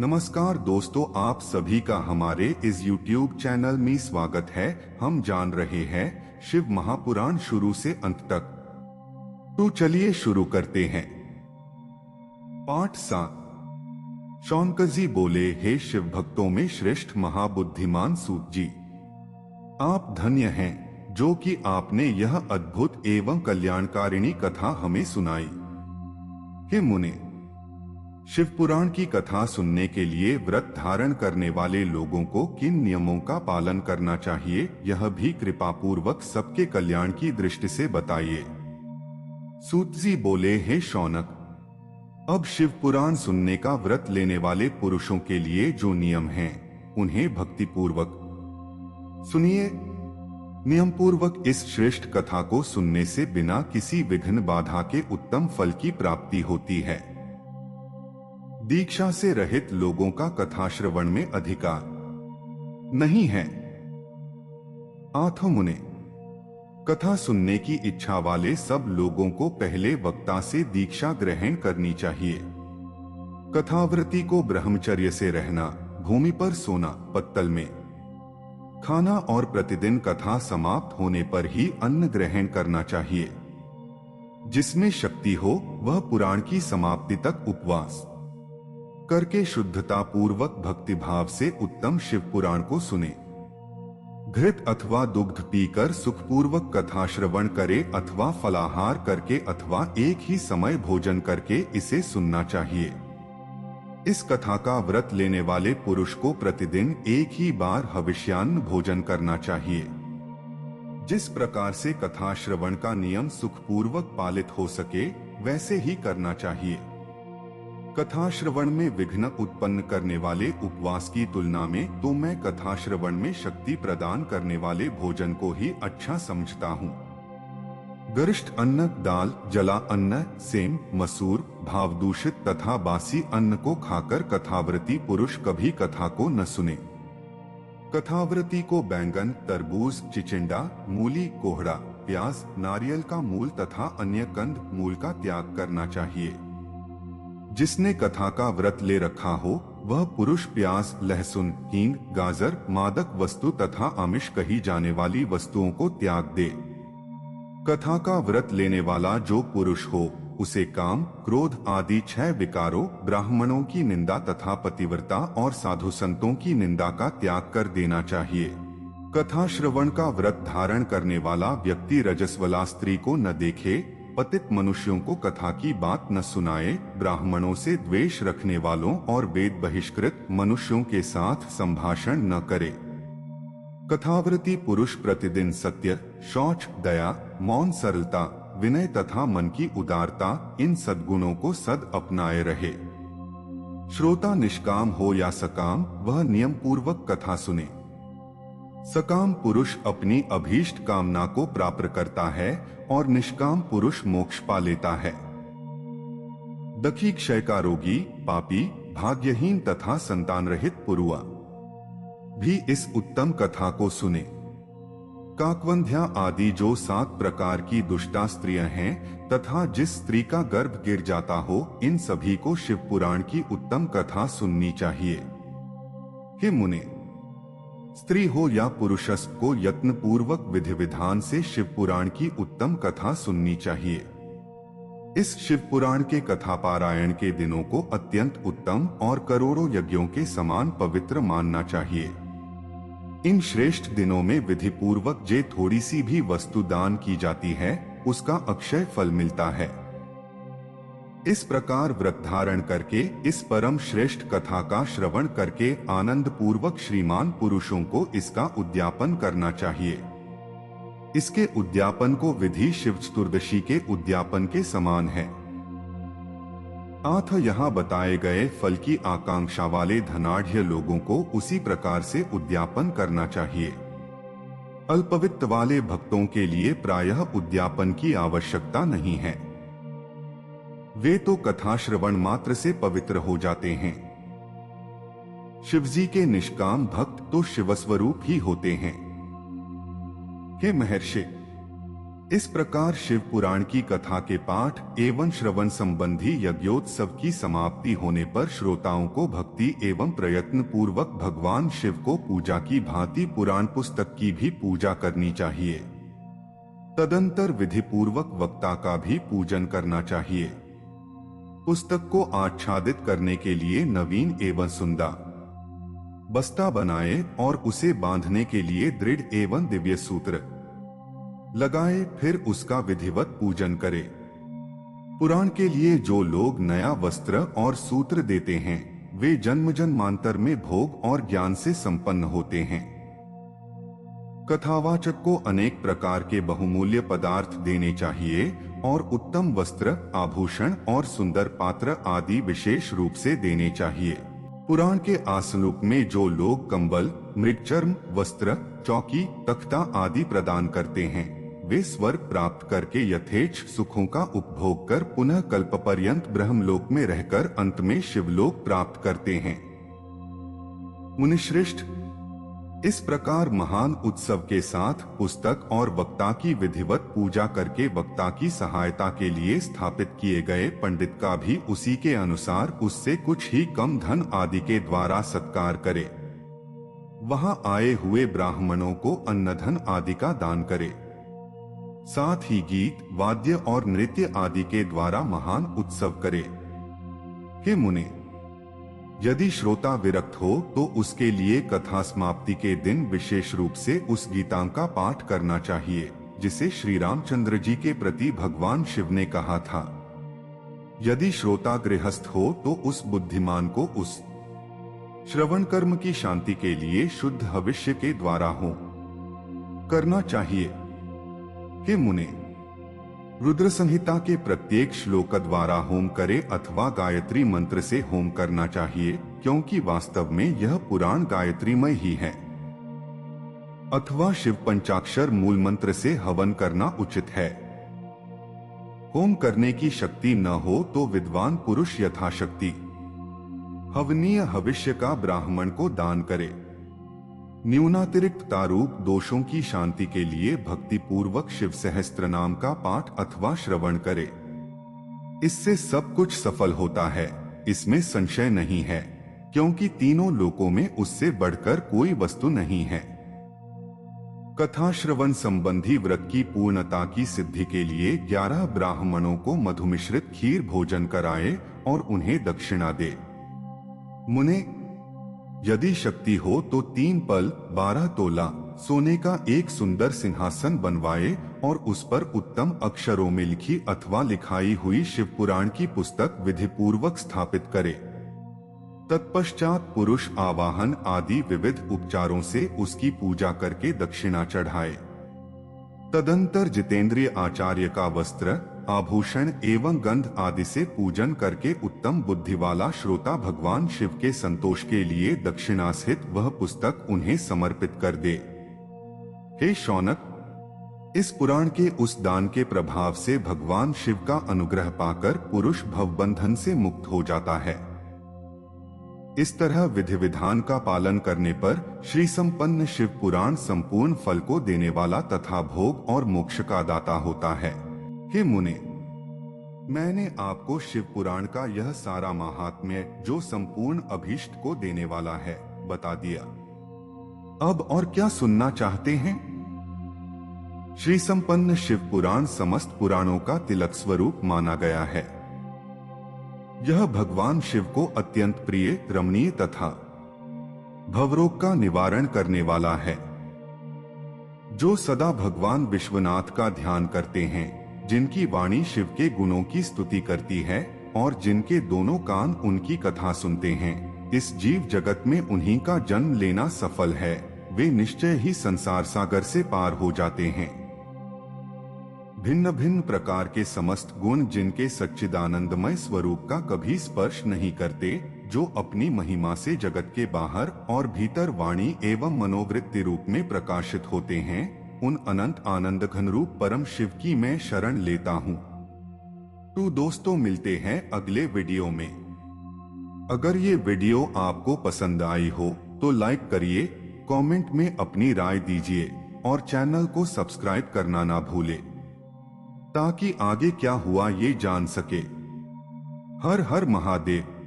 नमस्कार दोस्तों, आप सभी का हमारे इस YouTube चैनल में स्वागत है। हम जान रहे हैं शिव महापुराण शुरू से अंत तक। तो चलिए शुरू करते हैं। पाठ 7। शौनकजी बोले, हे शिव भक्तों में श्रेष्ठ महाबुद्धिमान सूत जी, आप धन्य हैं जो कि आपने यह अद्भुत एवं कल्याणकारिणी कथा हमें सुनाई। हे मुने, शिव पुराण की कथा सुनने के लिए व्रत धारण करने वाले लोगों को किन नियमों का पालन करना चाहिए, यह भी कृपापूर्वक सबके कल्याण की दृष्टि से बताइए। सूत जी बोले, हे शौनक, अब शिव पुराण सुनने का व्रत लेने वाले पुरुषों के लिए जो नियम हैं, उन्हें भक्तिपूर्वक सुनिए। नियम पूर्वक इस श्रेष्ठ कथा को सुनने से बिना किसी विघ्न बाधा के उत्तम फल की प्राप्ति होती है। दीक्षा से रहित लोगों का कथा श्रवण में अधिकार नहीं है। आठों मुने, कथा सुनने की इच्छा वाले सब लोगों को पहले वक्ता से दीक्षा ग्रहण करनी चाहिए। कथावृत्ति को ब्रह्मचर्य से रहना, भूमि पर सोना, पत्तल में खाना और प्रतिदिन कथा समाप्त होने पर ही अन्न ग्रहण करना चाहिए। जिसमें शक्ति हो वह पुराण की समाप्ति तक उपवास करके शुद्धता पूर्वक भक्तिभाव से उत्तम शिव पुराण को सुने। घृत अथवा दुग्ध पीकर सुखपूर्वक कथा श्रवण करे अथवा फलाहार करके अथवा एक ही समय भोजन करके इसे सुनना चाहिए। इस कथा का व्रत लेने वाले पुरुष को प्रतिदिन एक ही बार हविष्यान्न भोजन करना चाहिए। जिस प्रकार से कथा श्रवण का नियम सुखपूर्वक पालित हो सके वैसे ही करना चाहिए। कथा श्रवण में विघ्न उत्पन्न करने वाले उपवास की तुलना में तो मैं कथा श्रवण में शक्ति प्रदान करने वाले भोजन को ही अच्छा समझता हूँ। गरिष्ठ अन्न, दाल, जला अन्न, सेम, मसूर, भावदूषित तथा बासी अन्न को खाकर कथावृत्ति पुरुष कभी कथा को न सुने। कथावृत्ति को बैंगन, तरबूज, चिचिंडा, मूली, कोहड़ा, प्याज, नारियल का मूल तथा अन्य कंद मूल का त्याग करना चाहिए। जिसने कथा का व्रत ले रखा हो वह पुरुष प्याज, लहसुन, हींग, गाजर, मादक वस्तु तथा आमिष कही जाने वाली वस्तुओं को त्याग दे। कथा का व्रत लेने वाला जो पुरुष हो उसे काम, क्रोध आदि 6 विकारों, ब्राह्मणों की निंदा तथा पतिव्रता और साधु संतों की निंदा का त्याग कर देना चाहिए। कथा श्रवण का व्रत धारण करने वाला व्यक्ति रजस्वला स्त्री को न देखे, पतित मनुष्यों को कथा की बात न सुनाए, ब्राह्मणों से द्वेष रखने वालों और वेद बहिष्कृत मनुष्यों के साथ संभाषण न करे। कथावृत्ति पुरुष प्रतिदिन सत्य, शौच, दया, मौन, सरलता, विनय तथा मन की उदारता, इन सद्गुणों को सद अपनाए रहे। श्रोता निष्काम हो या सकाम, वह नियम पूर्वक कथा सुने। सकाम पुरुष अपनी अभीष्ट कामना को प्राप्त करता है और निष्काम पुरुष मोक्ष पा लेता है। दखी, क्षय का रोगी, पापी, भाग्यहीन तथा संतान रहित पुरुआ भी इस उत्तम कथा को सुने। काकवंध्या आदि जो 7 प्रकार की दुष्टा स्त्रियां हैं तथा जिस स्त्री का गर्भ गिर जाता हो, इन सभी को शिव पुराण की उत्तम कथा सुननी चाहिए। हे मुने, स्त्री हो या पुरुषस को यत्न पूर्वक विधि विधान से शिव पुराण की उत्तम कथा सुननी चाहिए। इस शिव पुराण के कथा पारायण के दिनों को अत्यंत उत्तम और करोड़ों यज्ञों के समान पवित्र मानना चाहिए। इन श्रेष्ठ दिनों में विधि पूर्वक जे थोड़ी सी भी वस्तु दान की जाती है उसका अक्षय फल मिलता है। इस प्रकार व्रत धारण करके इस परम श्रेष्ठ कथा का श्रवण करके आनंद पूर्वक श्रीमान पुरुषों को इसका उद्यापन करना चाहिए। इसके उद्यापन को विधि शिव चतुर्दशी के उद्यापन के समान है। आठ यहाँ बताए गए फल की आकांक्षा वाले धनाढ्य लोगों को उसी प्रकार से उद्यापन करना चाहिए। अल्पवित्त वाले भक्तों के लिए प्रायः उद्यापन की आवश्यकता नहीं है। वे तो कथा श्रवण मात्र से पवित्र हो जाते हैं। शिवजी के निष्काम भक्त तो शिवस्वरूप ही होते हैं। हे महर्षि, इस प्रकार शिव पुराण की कथा के पाठ एवं श्रवण संबंधी यज्ञोत्सव की समाप्ति होने पर श्रोताओं को भक्ति एवं प्रयत्न पूर्वक भगवान शिव को पूजा की भांति पुराण पुस्तक की भी पूजा करनी चाहिए। तदंतर विधि पूर्वक वक्ता का भी पूजन करना चाहिए। पुस्तक को आच्छादित करने के लिए नवीन एवं सुंदर बस्ता बनाए और उसे बांधने के लिए दृढ़ एवं दिव्य सूत्र लगाए, फिर उसका विधिवत पूजन करे। पुराण के लिए जो लोग नया वस्त्र और सूत्र देते हैं वे जन्म जन्मांतर में भोग और ज्ञान से संपन्न होते हैं। कथावाचक को अनेक प्रकार के बहुमूल्य पदार्थ देने चाहिए और उत्तम वस्त्र, आभूषण और सुंदर पात्र आदि विशेष रूप से देने चाहिए। पुराण के आसनुक में जो लोग कंबल, मृगचर्म वस्त्र, चौकी, तख्ता आदि प्रदान करते हैं वे स्वर्ग प्राप्त करके यथेच्छ सुखों का उपभोग कर पुनः कल्प पर्यंत ब्रह्मलोक में रहकर अंत में शिवलोक प्राप्त करते हैं। मुनिश्रेष्ठ, इस प्रकार महान उत्सव के साथ पुस्तक और वक्ता की विधिवत पूजा करके वक्ता की सहायता के लिए स्थापित किए गए पंडित का भी उसी के अनुसार उससे कुछ ही कम धन आदि के द्वारा सत्कार करे। वहां आए हुए ब्राह्मणों को अन्नधन आदि का दान करे। साथ ही गीत, वाद्य और नृत्य आदि के द्वारा महान उत्सव करे। हे मुने, यदि श्रोता विरक्त हो तो उसके लिए कथा समाप्ति के दिन विशेष रूप से उस गीता का पाठ करना चाहिए जिसे श्री रामचंद्र जी के प्रति भगवान शिव ने कहा था। यदि श्रोता गृहस्थ हो तो उस बुद्धिमान को उस श्रवण कर्म की शांति के लिए शुद्ध हविष्य के द्वारा हो करना चाहिए। हे मुने, रुद्र संहिता के प्रत्येक श्लोक द्वारा होम करे अथवा गायत्री मंत्र से होम करना चाहिए, क्योंकि वास्तव में यह पुराण गायत्रीमय ही है। अथवा शिव पंचाक्षर मूल मंत्र से हवन करना उचित है। होम करने की शक्ति न हो तो विद्वान पुरुष यथाशक्ति हवनीय हविष्य का ब्राह्मण को दान करे। न्यूनातिरिक्त तारूप दोषों की शांति के लिए भक्ति पूर्वक शिव सहस्त्र नाम का पाठ अथवा श्रवण करे। इससे सब कुछ सफल होता है, इसमें संशय नहीं है, क्योंकि तीनों लोकों में उससे बढ़कर कोई वस्तु नहीं है। कथा श्रवण संबंधी व्रत की पूर्णता की सिद्धि के लिए 11 ब्राह्मणों को मधुमिश्रित खीर भोजन कराए और उन्हें दक्षिणा दे। मुने, यदि शक्ति हो तो 3 पल 12 तोला सोने का एक सुंदर सिंहासन बनवाए और उस पर उत्तम अक्षरों में लिखी अथवा लिखाई हुई शिव पुराण की पुस्तक विधि पूर्वक स्थापित करे। तत्पश्चात पुरुष आवाहन आदि विविध उपचारों से उसकी पूजा करके दक्षिणा चढ़ाए। तदंतर जितेंद्रिय आचार्य का वस्त्र, आभूषण एवं गंध आदि से पूजन करके उत्तम बुद्धि वाला श्रोता भगवान शिव के संतोष के लिए दक्षिणा सहित वह पुस्तक उन्हें समर्पित कर दे। हे शौनक, इस पुराण के उस दान के प्रभाव से भगवान शिव का अनुग्रह पाकर पुरुष भवबंधन से मुक्त हो जाता है। इस तरह विधि विधान का पालन करने पर श्री संपन्न शिव पुराण संपूर्ण फल को देने वाला तथा भोग और मोक्ष का दाता होता है। हे मुने, मैंने आपको शिव पुराण का यह सारा महात्म्य जो संपूर्ण अभीष्ट को देने वाला है बता दिया। अब और क्या सुनना चाहते हैं? श्री संपन्न शिव पुराण समस्त पुराणों का तिलक स्वरूप माना गया है। यह भगवान शिव को अत्यंत प्रिय, रमणीय तथा भवरोग का निवारण करने वाला है। जो सदा भगवान विश्वनाथ का ध्यान करते हैं, जिनकी वाणी शिव के गुणों की स्तुति करती है और जिनके दोनों कान उनकी कथा सुनते हैं, इस जीव जगत में उन्हीं का जन्म लेना सफल है। वे निश्चय ही संसार सागर से पार हो जाते हैं। भिन्न भिन्न प्रकार के समस्त गुण जिनके सच्चिदानंदमय स्वरूप का कभी स्पर्श नहीं करते, जो अपनी महिमा से जगत के बाहर और भीतर वाणी एवं मनोवृत्ति रूप में प्रकाशित होते हैं, उन अनंत आनंद घन रूप परम शिव की मैं शरण लेता हूँ। तो दोस्तों, मिलते हैं अगले वीडियो में। अगर ये वीडियो आपको पसंद आई हो तो लाइक करिए, कमेंट में अपनी राय दीजिए और चैनल को सब्सक्राइब करना ना भूले। ताकि आगे क्या हुआ ये जान सके। हर हर महादेव।